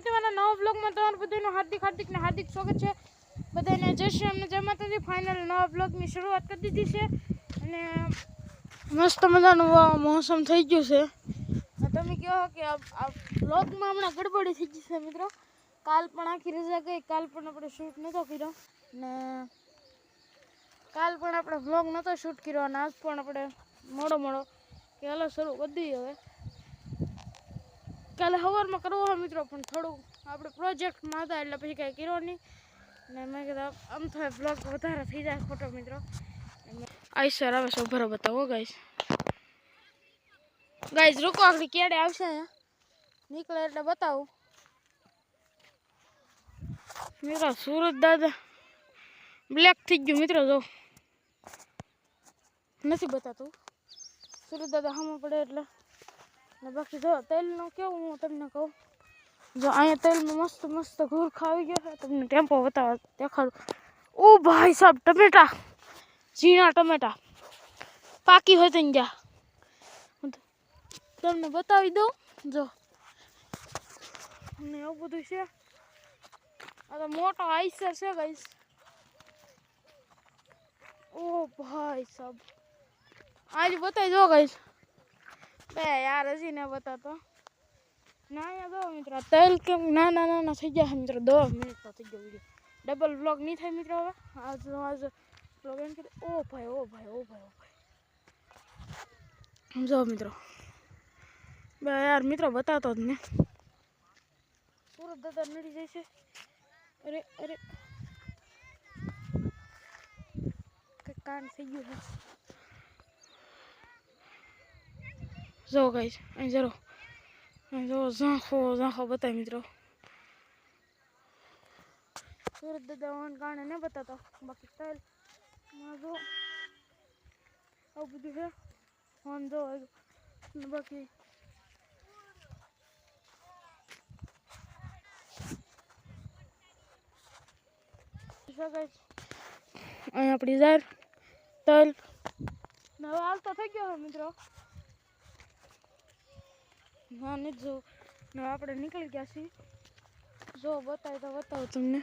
ફરીથી મારા નવા બ્લોગમાં તમારું બધાનું હાર્દિક સ્વાગત છે। બધાને જય શ્રી રામ, જય માતાજી। ફાઇનલ નવા બ્લોગની શરૂઆત કરી દીધી છે અને મસ્ત મજાનું મોસમ થઈ ગયું છે। તમે કહો કે આ બ્લોગમાં હમણાં ગડબડી થઈ ગઈ છે મિત્રો। કાલ પણ આખી રજા ગઈ, કાલ પણ આપણે શૂટ નહોતો કર્યો ને કાલ પણ આપણે બ્લોગ નહોતો શૂટ કર્યો અને આજ પણ આપણે મોડો કે હાલો શરૂ કરી દઈએ। હવે કાલે સવારમાં કરવો હોય મિત્રો, પણ થોડું આપણે પ્રોજેક્ટમાં હતા એટલે પછી કાંઈ કર્યો નહીં ને મેં કીધું આમ થાય બ્લોગ વધારે થઈ જાય ફોટો મિત્રો। આઈ સર આવે છે, બરાબર બતાવો ગાઈસ રૂકો, આગળ ક્યારે આવશે નીકળે એટલે બતાવું મિત્રો। સુરત દાદા બ્લેક થઈ ગયું મિત્રો, જો નથી બતાતું સુરત દાદા સામે પડે એટલે ને બાકી જો તેલનું કેવું હું તમને કહું, જો અહીંયા તેલમાં મસ્ત મસ્ત ઘૂર ખાવી ગયો છે। તમને ટેમ્પો દેખાડું। ઓ ભાઈ સાહેબ, ટમેટા, ઝીણા ટમેટા પાકી હોય તો ગયા તમને બતાવી દઉં। જો અને એવું બધું છે। આ તો મોટો આઈસર છે ગાઈસ। ઓ ભાઈ સાહેબ, आज बताई दो गाइस। बे यार हजी ना बताता ना या दो मित्र तेल के ना ना ना ना થઈ ગયા મિત્ર। 2 મિનિટ તો થઈ ગયો વિડિયો, ડબલ વ્લોગ નહીં થાય મિત્ર। હવે આજ વ્લોગ એમ કે ઓ ભાઈ જો મિત્રો, બે યાર મિત્રો બતાતો જ ને સુરત દાદા નડી જાય છે। અરે અરે કે કાન થઈ ગયું છે। જો ગાઈસ અહીં જરો જો ઝાંખો બતાય મિત્રો। સુરત દાદા ઓન કારણે ન બતાતો, બાકી તેલ માં જો આવું બધું છે ઓન જો બાકી ગાઈસ અહીં આપણી જાર તેલ હવે હાલતો થઈ ગયો મિત્રો। હા ને જો ને આપણે નીકળી ગયા છીએ। જો બતાવું તમને,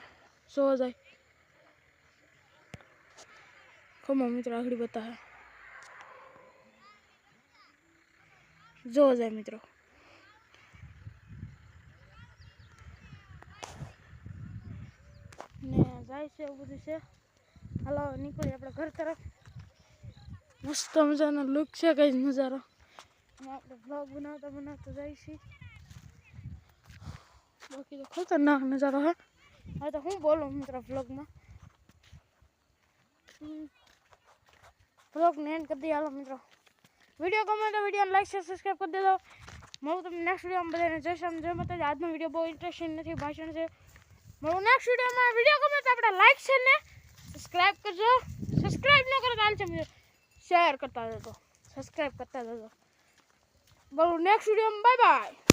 જો જાય ખમો મિત્રો, આગળ બતાવે જો જાય મિત્રો। ને જાય છે એવું બધું છે। હાલો નીકળી આપણે ઘર તરફ। મસ્ત મજાનો લુક છે કઈ નજારો। આપણે બ્લોગ બનાવતા જાય છીએ। બાકી તો ખતરનાક નજારો હે। હવે તો હું બોલું મિત્રો બ્લોગમાં, બ્લોગને એન્ડ કરી દઈએ હાલો મિત્રો। વિડીયો ગમે તો વિડીયોને લાઈક શેર સબસ્ક્રાઈબ કરી દેજો। મળું તમને નેક્સ્ટ વિડીયોમાં। બધાને જય શ્રી રામ, જય માતાજી। આજનો વિડીયો બહુ ઇન્ટરેસ્ટિંગ નથી, ભાષણ છે। મળું નેક્સ્ટ વિડીયોમાં। વિડીયો ગમે તો આપણે લાઈક છે ને સબસ્ક્રાઈબ કરજો। સબસ્ક્રાઈબ ન કરો તો હાલ છે, શેર કરતા જજો, સબસ્ક્રાઈબ કરતા જજો। મળું નેક્સ્ટ વિડીયોમાં। Bye bye.